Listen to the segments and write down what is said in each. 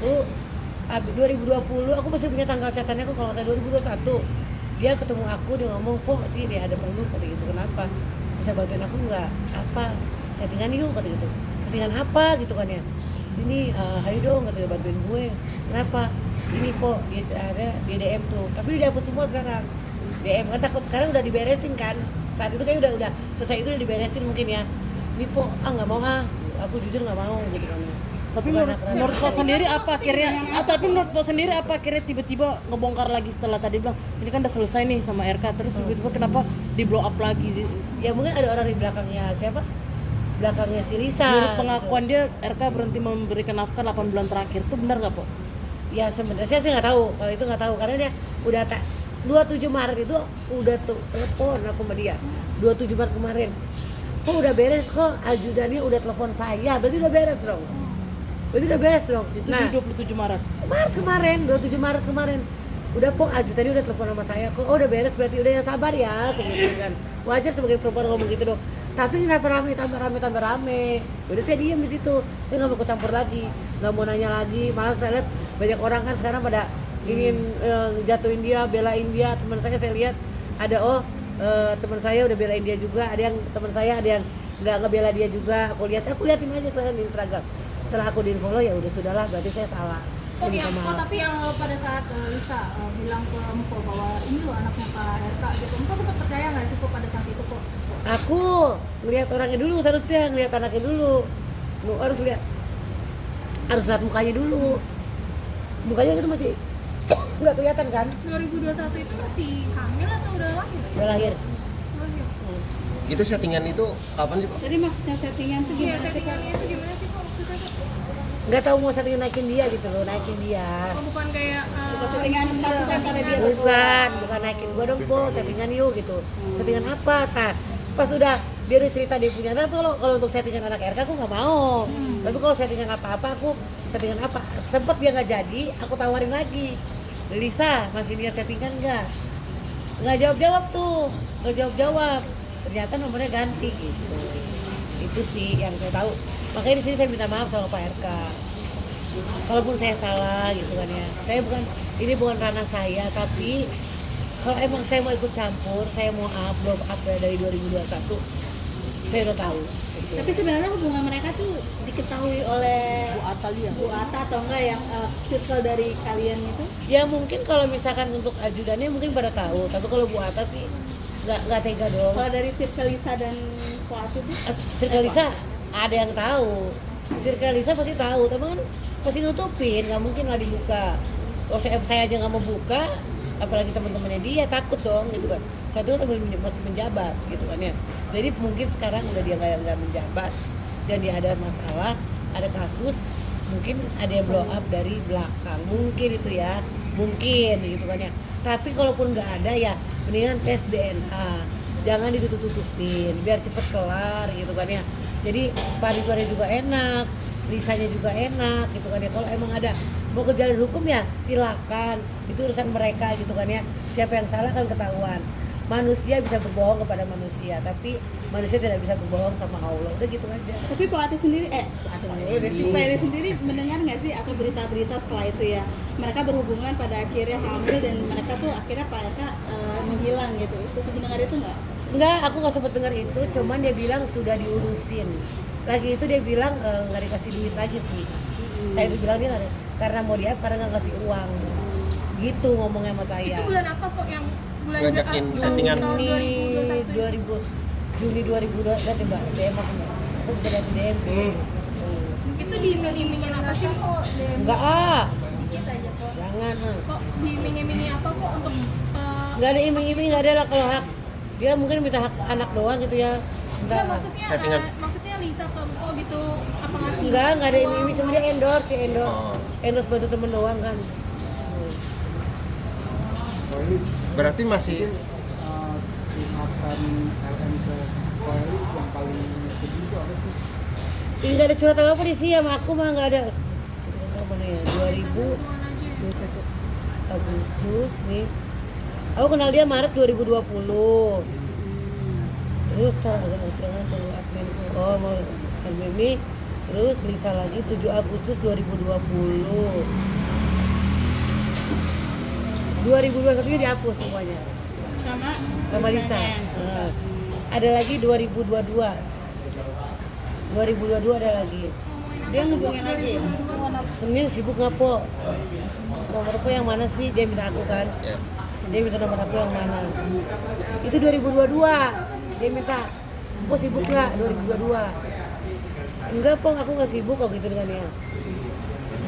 2020 aku masih punya tanggal catatannya aku kalau nggak salah 2021 dia ketemu aku, dia ngomong kok sih dia ada perlu kata gitu, kenapa bisa bantuin aku nggak, apa settingan yuk kata gitu, settingan apa gitu kan ya, ini ayo dong kata dia, bantuin gue, kenapa ini kok dia ada di DM tuh, tapi udah dihapus semua sekarang DM kan, takut karena udah diberesin kan saat itu kan, udah selesai, itu udah diberesin mungkin ya, ini kok nggak mau aku jujur nggak mau gitu kan. Tapi menurut Pak sendiri apa akhirnya, tapi menurut Pak sendiri apa akhirnya tiba-tiba ngebongkar lagi setelah tadi bilang ini kan udah selesai nih sama RK, terus tiba-tiba kenapa di blow up lagi? Ya mungkin ada orang di belakangnya siapa? Belakangnya si Lisa. Menurut pengakuan dia RK berhenti memberikan nafkah 8 bulan terakhir, itu benar nggak Pak? Ya sebenarnya saya nggak tahu, kalau itu nggak tahu karena dia udah 27 Maret itu udah telepon aku sama dia. 27 Maret kemarin. Kok udah beres kok, ajudannya udah telepon saya, berarti udah beres dong. Berarti udah beres dong. Itu nah, di 27 Maret. Kemarin 27 Maret kemarin. Udah kok ajudannya udah telepon sama saya. Kok udah beres, berarti udah yang sabar ya, gitu kan. Wajar sebagai perempuan ngomong gitu dong. Tapi kenapa tambah rame. Udah saya diam di situ. Saya nggak mau ikut campur lagi, nggak mau nanya lagi. Malah saya lihat banyak orang kan sekarang pada ingin jatuhin dia, belain dia. Teman saya lihat ada teman saya udah belain dia juga. Ada yang teman saya ada yang nggak ngebela dia juga. Aku liatin aja sekarang di Instagram. Setelah aku di-follow ya udah sudahlah, berarti saya salah. Tapi yang pada saat Lisa bilang ke Mko bahwa ini loh anaknya Pak RK gitu, Mko sempat percaya nggak sih kok pada saat itu kok? Aku ngelihat orangnya dulu, harusnya ngelihat anaknya dulu. Harus lihat mukanya dulu. Mukanya itu masih nggak kelihatan kan? 2021 itu masih hamil atau udah lahir? Udah lahir. Itu settingan itu kapan sih Pak? Jadi maksudnya settingan itu gimana? Iya, settingannya itu gimana sih kok maksudnya tuh? Nggak tahu mau settingan naikin dia gitu loh, naikin dia. Oh, bukan kayak settingan kasus antara dia Bukan naikin gua dong po, settingan yuk gitu. Settingan apa? Pas udah dia udah cerita dia punya anak, kalau untuk settingan anak RK aku nggak mau. Tapi kalau settingan apa-apa aku settingan apa? Sempet dia nggak jadi, aku tawarin lagi. Lisa masih niat settingan nggak jawab tuh, nggak jawab. Ternyata nomornya ganti gitu. Itu sih yang saya tahu. Makanya di sini saya minta maaf sama Pak RK. Kalaupun saya salah gitu kan ya. Ini bukan ranah saya, tapi kalau emang saya mau ikut campur, saya mau blow up dari 2021, saya udah tahu. Gitu. Tapi sebenarnya hubungan mereka tuh diketahui oleh Bu Ata atau enggak yang circle dari kalian itu? Ya mungkin kalau misalkan untuk ajudannya mungkin pada tahu, tapi kalau Bu Ata sih nggak tega dong. Kalau dari circle Lisa dan Bu Ata itu? Circle Lisa ada yang tahu, Circle Lisa pasti tahu, tapi kan pasti nutupin, nggak mungkin lah dibuka. Kalau saya aja nggak mau buka, apalagi teman-temannya dia takut dong gitu kan. Saya tuh masih menjabat gitu kan ya. Jadi mungkin sekarang udah dia nggak menjabat dan dia ada masalah, ada kasus, mungkin ada yang blow up dari belakang, mungkin itu ya, mungkin gitu kan ya. Tapi kalaupun nggak ada ya, mendingan tes DNA, jangan ditutup-tutupin, biar cepet kelar gitu kan ya. Jadi Pak Ridwannya juga enak, Lisanya juga enak gitu kan ya. Kalau emang ada mau ke jalur hukum ya silakan, itu urusan mereka gitu kan ya. Siapa yang salah kan ketahuan. Manusia bisa berbohong kepada manusia, tapi manusia tidak bisa berbohong sama Allah. Udah gitu aja. Tapi Pak Ati sendiri, Pak Ati sendiri mendengar nggak sih atau berita-berita setelah itu ya? Mereka berhubungan pada akhirnya hamil dan mereka tuh akhirnya Pak RK menghilang gitu. Sudah mendengar itu nggak? Enggak, aku nggak sempat dengar itu. Cuman dia bilang sudah diurusin. Lagi itu dia bilang nggak dikasih duit lagi sih. Saya itu bilang dia nggak, karena mau dia karena nggak kasih uang. Gitu ngomongnya sama saya. Itu bulan apa kok yang bulan ngajakin settingan tahun 2021? Juni 2022 nanti Mbak DM aku Mbak. Aku bisa lihat di DM sih. Itu diiming-imingin apa sih kok? Enggak Dikit aja kok. jangan Kok diiming-imingin apa kok untuk nggak ada iming-iming, nggak ada lah kalau hak. Dia mungkin minta hak anak doang gitu ya. Enggak, maksudnya Settingan. maksudnya Lisa ke Mko gitu apa ngasih? Enggak ada iming-iming, cuma dia endorse, Oh. endorse bantu temen doang kan. Berarti masih curhatan LM ke Koeli yang paling sedih itu apa sih? Enggak ada curhat apa di sih sama aku mah nggak ada. Mana ya? 2021 Agustus nih. Aku kenal dia Maret 2020. Terus sekarang ada usianya admin. Oh mau admin ini Terus Lisa lagi 7 Agustus 2020. 2021 nya dihapus semuanya. Sama Lisa. Nah, ada lagi 2022. 2022 ada lagi. Dia ngubungin lagi. Sebenarnya sibuk nggak po? Nomorku yang mana sih? Dia minta aku kan. Ya. Dia minta nomor aku yang mana? Itu 2022. Dia minta, po sibuk nggak 2022? Enggak po, aku nggak sibuk kok gitu dengan dia.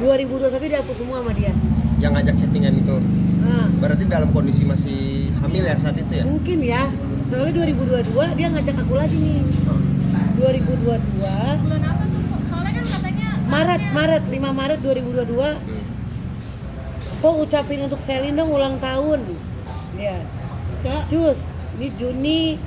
2021 dihapus semua sama dia. Yang ngajak chattingan itu Nah, berarti dalam kondisi masih hamil ya saat itu ya? mungkin ya. Soalnya 2022 dia ngajak aku lagi nih. 2022 Bulan apa tuh? Soalnya kan katanya Maret 5 Maret 2022. Po ucapin untuk Selin dong ulang tahun. Ya. Cus, ini Juni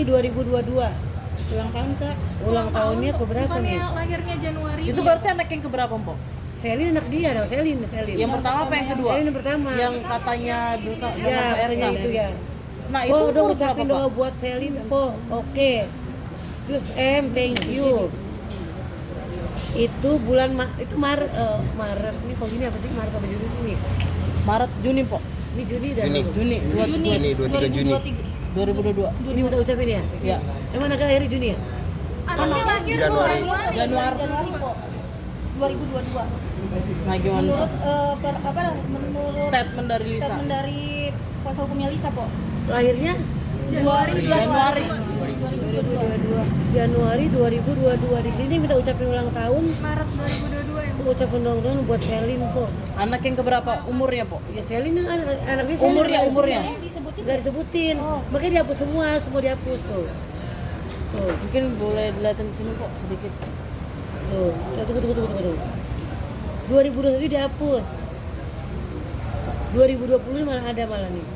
2022. Ulang tahun Kak. Ulang tahunnya keberapa bukannya nih? lahirnya Januari. Itu berarti anak yang keberapa, Mpok? Selin anak dia dong, Selin. Yang pertama apa yang kedua? Selin yang pertama. Yang katanya bersama Ya, RK. pokoknya itu ya. Nah, Po itu udah umur ucapin berapa, doa Pak? buat Selin, Po. Oke. Cus thank you. Itu bulan itu Maret ini kok gini apa sih? Maret apa Juni sini? Maret, Juni, Pok. Ini Juni dan Juni. Juni, Juni 23 Juni. 2022. Ini udah ucapin ya? Ya. Emang agak akhirnya Juni ya? Anaknya lahir Januari. Januari. kok. 2022. Nah, gimana? Menurut Pak? menurut Statement dari Lisa. statement dari kuasa hukumnya Lisa, Po. Lahirnya Januari. Januari 2022. Di sini minta ucapin ulang tahun. Maret 2022 ya. Ucapin ulang tahun buat Selin kok. Anak yang keberapa umurnya, Pok? Ya Selin yang anaknya Selin. Umurnya. Disebutin Gak disebutin. Makanya dihapus semua dihapus tuh. Tuh, Mungkin boleh dilihatin di sini, Pok, sedikit. tuh. Tunggu. 2021 dihapus. 2020 malah ada nih.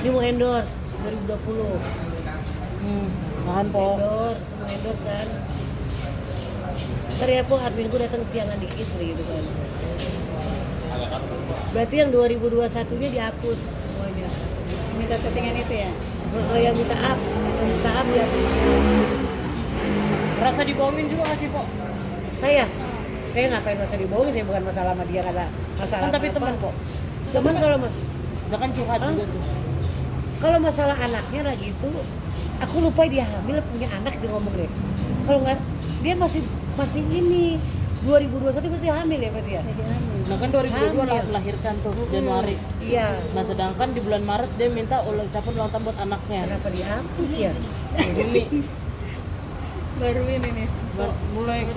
Ini mau endorse 2020. Tahan, Pok. Mau endorse kan. Ntar ya po adminku datang siangan dikit gitu kan. Berarti yang 2021 nya dihapus semuanya. Minta settingan itu ya. Yang minta up dihapus. Rasa dibohongin juga nggak sih, Pok? Saya ngapain masa dibohongin, saya bukan masalah sama dia karena masalah Kan tapi apa-apa. teman, Pok. Cuman Udah kan curhat juga tuh. kalau masalah anaknya lagi itu, aku lupa dia hamil punya anak dia ngomong deh. Kalau nggak dia masih ini 2021 berarti hamil ya berarti ya. Nah, kan 2022 Hamil. melahirkan tuh Januari. Iya. Nah, sedangkan di bulan Maret dia minta ucapan ulang tahun buat anaknya. Kenapa dihapus ya? Juni. Baru ini nih. Mulai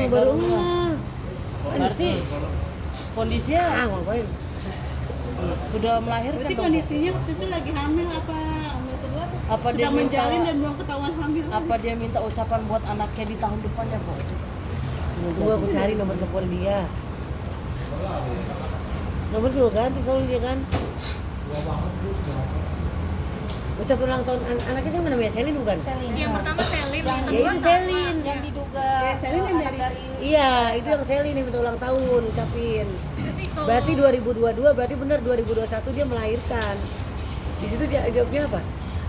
Baru enggak. Berarti kondisinya Ngapain? sudah melahirkan Berarti dong. kondisinya waktu itu lagi hamil apa hamil kedua? Apa dia Sudah minta menjalin dan belum ketahuan hamil. apa dia minta ucapan buat anaknya di tahun depannya, Pok? Tunggu aku cari nomor telepon dia. Nomor dulu ganti soalnya dia kan. Ucapan ulang tahun anaknya siapa namanya? Selin bukan? Yang pertama Selin, yang Ya kedua itu sama. Selin. Yang diduga Selin yang dari iya, itu yang Selin yang minta ulang tahun ucapin. Berarti kalau Berarti 2022 berarti benar 2021 dia melahirkan. Di situ dia jawabnya apa?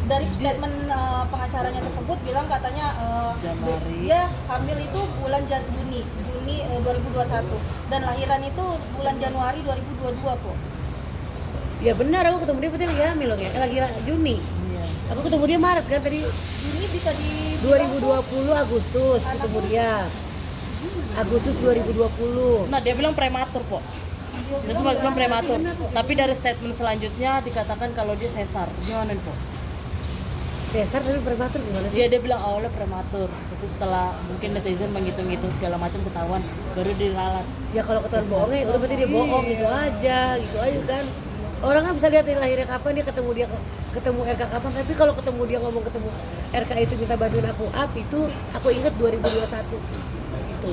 dari statement pengacaranya tersebut bilang katanya Januari. dia hamil itu bulan Juni 2021 dan lahiran itu bulan Januari 2022 Po. Ya benar, aku ketemu dia berarti lagi hamil loh ya. Lagi Juni. Iya. Aku ketemu dia Maret kan tadi Juni bisa di 2020 Agustus ketemu dia. Agustus 2020. Nah, dia bilang prematur, Pok. Dia sempat bilang prematur. Tapi dari statement selanjutnya dikatakan kalau dia sesar. Gimana, Pok? Cesar tapi prematur gimana sih? Dia bilang awalnya prematur. Tapi setelah mungkin netizen menghitung-hitung segala macam ketahuan, baru diralat. Ya kalau ketahuan bohongnya itu berarti dia bohong gitu aja kan. Orang kan bisa lihat dari lahirnya kapan, dia ketemu RK kapan, tapi kalau ketemu dia ngomong ketemu RK itu minta bantuin aku up itu aku inget 2021 gitu.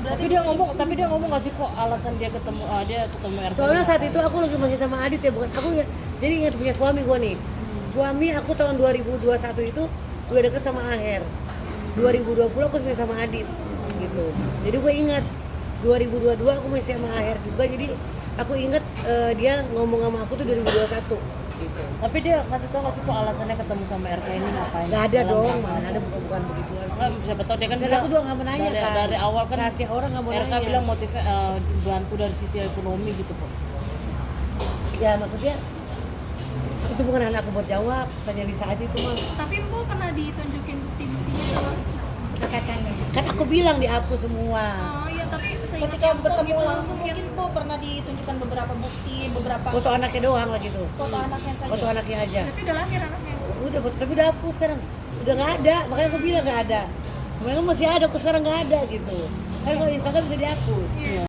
Tapi dia ngomong nggak sih, Pok, alasan dia ketemu RK? Soalnya saat itu aku lagi masih sama Adit ya, bukan aku ya. Jadi ingat punya suami gua nih. Suami aku tahun 2021 itu udah deket sama Aher. 2020 aku masih sama Adit gitu. Jadi gue ingat 2022 aku masih sama Aher juga. Jadi aku ingat dia ngomong sama aku tuh 2021 gitu. Tapi dia kasih tau nggak sih kok alasannya ketemu sama RK ini ngapain? Nggak ada Dalam dong, rangka mana apa? ada bukan begituan Nggak, sih. siapa tahu dia kan Dan bilang- aku juga nggak mau nanya kan. dari awal kan rahasia orang nggak mau RK nanya. bilang motifnya bantu dari sisi ekonomi gitu kok. Ya maksudnya itu bukan anak aku buat jawab, tanya Lisa aja itu mah. Tapi Empo pernah ditunjukin bukti-buktinya sama Lisa. Katakannya. Kan aku bilang dihapus semua. Oh iya, tapi seingat Ketika Empo bertemu gitu langsung mungkin mungkin Po pernah ditunjukkan beberapa bukti, beberapa Foto anaknya doang lah gitu. foto anaknya saja. Foto anaknya aja. berarti udah lahir anaknya. Udah, tapi udah hapus sekarang. Udah nggak ada, makanya aku bilang nggak ada. Mereka masih ada, aku sekarang nggak ada gitu. Kan kalau Instagram bisa dihapus. Iya.